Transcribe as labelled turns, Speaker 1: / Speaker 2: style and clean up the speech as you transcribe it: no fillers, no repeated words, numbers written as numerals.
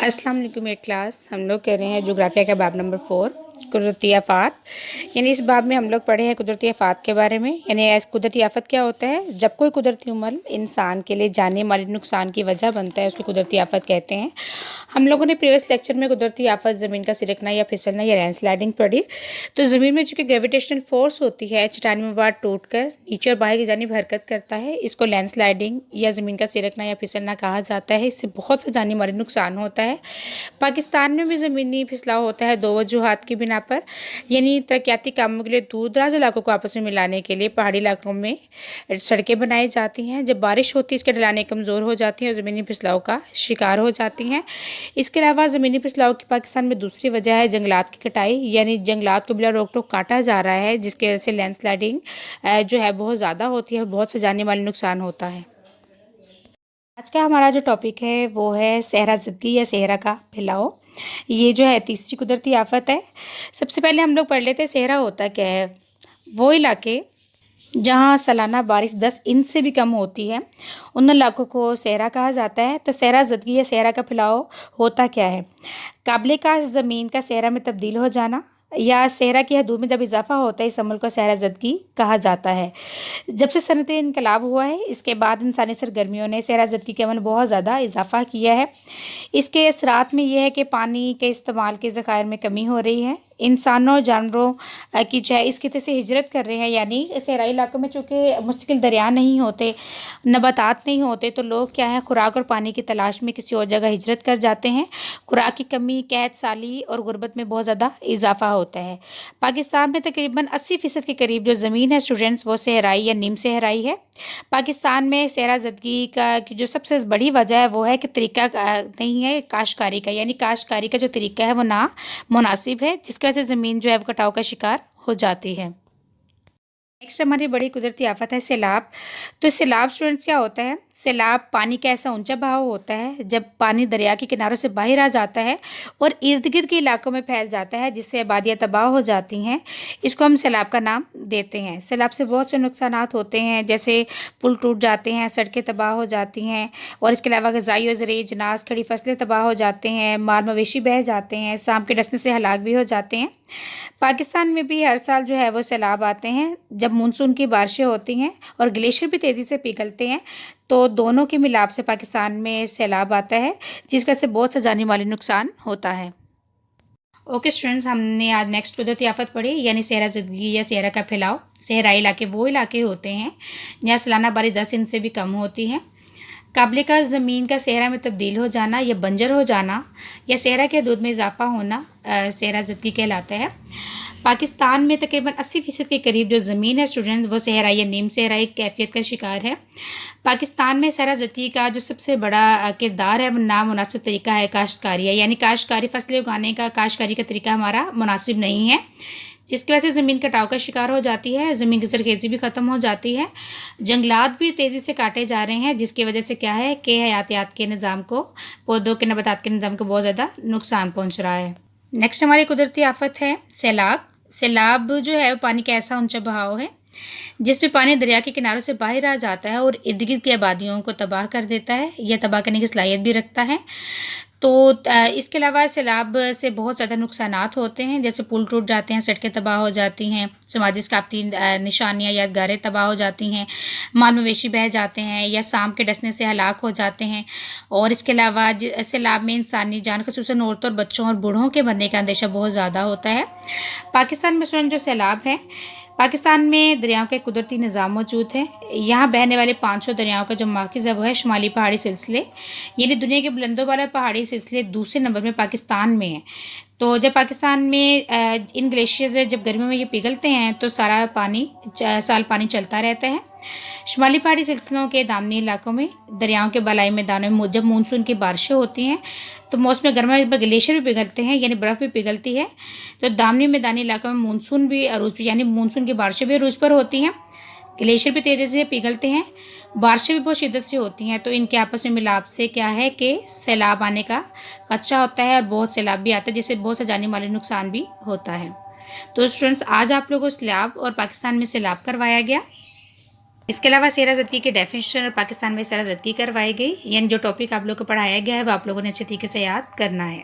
Speaker 1: अस्सलाम वालेकुम eight class. हम लोग कर रहे हैं जोग्राफिया का बाब नंबर 4 कुदरती आफ़ात। यानी इस बाब में हम लोग पढ़े हैं कुदरती आफ़ात के बारे में। यानी कुदरती आफ़त क्या होता है? जब कोई कुदरती अमल इंसान के लिए जाने माली नुकसान की वजह बनता है, उसकी कुदरती आफ़त कहते हैं। हम लोगों ने प्रीवियस लेक्चर में कुदरती आफ़त ज़मीन का सिरकना या फिसलना या लैंडस्लाइडिंग पढ़ी। तो ज़मीन में चूँकि ग्रेविटेशनल फोर्स होती है, चट्टानी मवाद टूट कर नीचे और बाहर की जानिब हरकत करता है। इसको लैंडस्लाइडिंग या ज़मीन का सिरकना या फिसलना कहा जाता है। इससे बहुत सा जानी माली नुकसान होता है। पाकिस्तान में भी ज़मीनी फिसलाव होता है 2 वजूहात की बिना पर। यानी तरक्याती कामों के लिए दूर दराज इलाकों को आपस में मिलाने के लिए पहाड़ी इलाकों में सड़कें बनाई जाती हैं। जब बारिश होती है, इसके ढलानें कमज़ोर हो जाती हैं और ज़मीनी फिसलाव का शिकार हो जाती हैं। इसके अलावा ज़मीनी फिसलाव की पाकिस्तान में दूसरी वजह है जंगलात की कटाई। यानी जंगलात को बिला रोक टोक काटा जा रहा है, जिसकी वजह से लैंडस्लाइडिंग जो है बहुत ज़्यादा होती है, बहुत से जाने वाला नुकसान होता है। आज का हमारा जो टॉपिक है वो है सहरा ज़दगी या सहरा का फैलाव। ये जो है तीसरी कुदरती आफत है। सबसे पहले हम लोग पढ़ लेते हैं सहरा होता क्या है। वो इलाके जहाँ सालाना बारिश 10 इंच से भी कम होती है, उन इलाकों को सहरा कहा जाता है। तो सहरा ज़दगी या सहरा का फैलाव होता क्या है? काबिल का ज़मीन का सहरा में तब्दील हो जाना या सहरा की हदूद में जब इजाफा होता है, इस अमल को सहरा ज़दगी कहा जाता है। जब से सनअती इनकलाब हुआ है, इसके बाद इंसानी सरगर्मियों ने सहरा ज़दगी के अमल में बहुत ज़्यादा इजाफा किया है। इसके असरात में यह है कि पानी के इस्तेमाल के ज़खायर में कमी हो रही है। इंसानों जानवरों की जो है इस खिते से हिजरत कर रहे हैं। यानी सहराई इलाकों में चूँकि मुस्तकिल दरिया नहीं होते, नबातात नहीं होते, तो लोग क्या है खुराक और पानी की तलाश में किसी और जगह हिजरत कर जाते हैं। खुराक की कमी, कैद साली और गुर्बत में बहुत ज़्यादा इजाफा होता है। पाकिस्तान में तकरीबन 80% के करीब जो ज़मीन है स्टूडेंट्स, वो सहराई या नीम सहराई है। पाकिस्तान में सहरा ज़दगी का की जो सबसे बड़ी वजह है वो है कि तरीका नहीं है काश्तकारी का। यानी काश्तकारी का जो तरीका है वो ना मुनासिब है, जिसकी वजह से ज़मीन जो है वो कटाव का शिकार हो जाती है। नेक्स्ट हमारी बड़ी कुदरती आफत है सैलाब। तो सैलाब स्टूडेंट्स क्या होता है? सैलाब पानी का ऐसा ऊंचा बहाव होता है जब पानी दरिया के किनारों से बाहर आ जाता है और इर्द गिर्द के इलाकों में फैल जाता है, जिससे आबादियाँ तबाह हो जाती हैं। इसको हम सैलाब का नाम देते हैं। सैलाब से बहुत से नुकसानात होते हैं, जैसे पुल टूट जाते हैं, सड़कें तबाह हो जाती हैं और इसके अलावा ग़िज़ाई और ज़रूरी अजनास, खड़ी फसलें तबाह हो जाते हैं, माल मवेशी बह जाते हैं, सांप के डसने से हलाक भी हो जाते हैं। पाकिस्तान में भी हर साल जो है वो सैलाब आते हैं जब मानसून की बारिशें होती हैं और ग्लेशियर भी तेज़ी से पिघलते हैं। तो दोनों के मिलाप से पाकिस्तान में सैलाब आता है, जिसकी वजह से बहुत सा जानी माली नुकसान होता है। ओके स्टूडेंट्स, हमने आज नेक्स्ट कुदरती आफत पढ़ी यानी सहरा ज़दगी या सहरा का फैलाव। सहराई इलाके वो इलाके होते हैं जहाँ सालाना बारिश 10 इंच से भी कम होती है। काबिल का ज़मीन का सहरा में तब्दील हो जाना या बंजर हो जाना या सहरा के हदूद में इजाफा होना सहरा ज़दगी कहलाता है। पाकिस्तान में तकरीबन 80% के करीब जो ज़मीन है स्टूडेंट्स, वो सहराई या नीम सहराई कैफियत का शिकार है। पाकिस्तान में सहरा ज़दगी का जो सबसे बड़ा किरदार है वो नामुनासिब तरीका है काश्तकारी है। यानी काश्तकारी फसलें उगाने का काश्तकारी का तरीका हमारा मुनासिब नहीं है, जिसकी वजह से ज़मीन कटाव का शिकार हो जाती है, ज़मीन की ज़रख़ेज़ी भी ख़त्म हो जाती है, जंगलात भी तेज़ी से काटे जा रहे हैं, जिसकी वजह से क्या है कि हयातियात के निज़ाम को, पौधों के नबातात के निज़ाम को बहुत ज़्यादा नुकसान पहुँच रहा है। नेक्स्ट हमारी कुदरती आफत है सैलाब। सैलाब जो है पानी का ऐसा ऊंचा बहाव है जिसमें पानी दरिया के किनारों से बाहर आ जाता है और इर्द गिर्द की आबादियों को तबाह कर देता है या तबाह करने की सलाहियत भी रखता है। तो इसके अलावा सैलाब से बहुत ज़्यादा नुकसानात होते हैं, जैसे पुल टूट जाते हैं, सड़कें तबाह हो जाती हैं, समाजी सकाफ़ती निशानियाँ यादगारें तबाह हो जाती हैं, माल मवेशी बह जाते हैं या सांप के डसने से हलाक हो जाते हैं। और इसके अलावा सैलाब में इंसानी जान ख़ुसूसन औरतों और बच्चों और बूढ़ों के मरने का अंदेशा बहुत ज़्यादा होता है। पाकिस्तान में स्टूडेंट जो सैलाब है, पाकिस्तान में दरियाओं का एक कुदरती निज़ाम मौजूद है। यहाँ बहने वाले 500 दरियाओं का जो मरकज़ है वो है शुमाली पहाड़ी सिलसिले। यानी दुनिया के बुलंदों वाला पहाड़ी सिलसिले दूसरे नंबर में पाकिस्तान में है। तो जब पाकिस्तान में इन ग्लेशियर्स जब गर्मियों में ये पिघलते हैं तो सारा पानी साल पानी चलता रहता है। शुमाली पहाड़ी सिलसिलों के दामनी इलाकों में दरियाओं के बलाई मैदानों में जब मानसून की बारिशें होती हैं तो मौसम गर्मा में ग्लेशियर भी पिघलते हैं, यानी बर्फ़ भी पिघलती है। तो दामनी मैदानी इलाकों में मानसून भी अरूज पर, यानी मानसून की बारिशें भी अरूज पर होती हैं, ग्लेशियर भी तेज़ी से पिघलते हैं, बारिशें भी बहुत शिद्दत से होती हैं। तो इनके आपस में मिलाप से क्या है कि सैलाब आने का खदशा होता है और बहुत सैलाब भी आता है, जिससे बहुत सा जानी माली नुकसान भी होता है। तो स्टूडेंट्स, आज आप लोगों को सैलाब और पाकिस्तान में सैलाब करवाया गया। اس کے علاوہ سیرا زدگی کی ڈیفینیشن اور پاکستان میں سیرا زدگی کروائی گئی، یعنی جو ٹاپک آپ لوگ کو پڑھایا گیا ہے وہ آپ لوگوں نے اچھے طریقے سے یاد کرنا ہے۔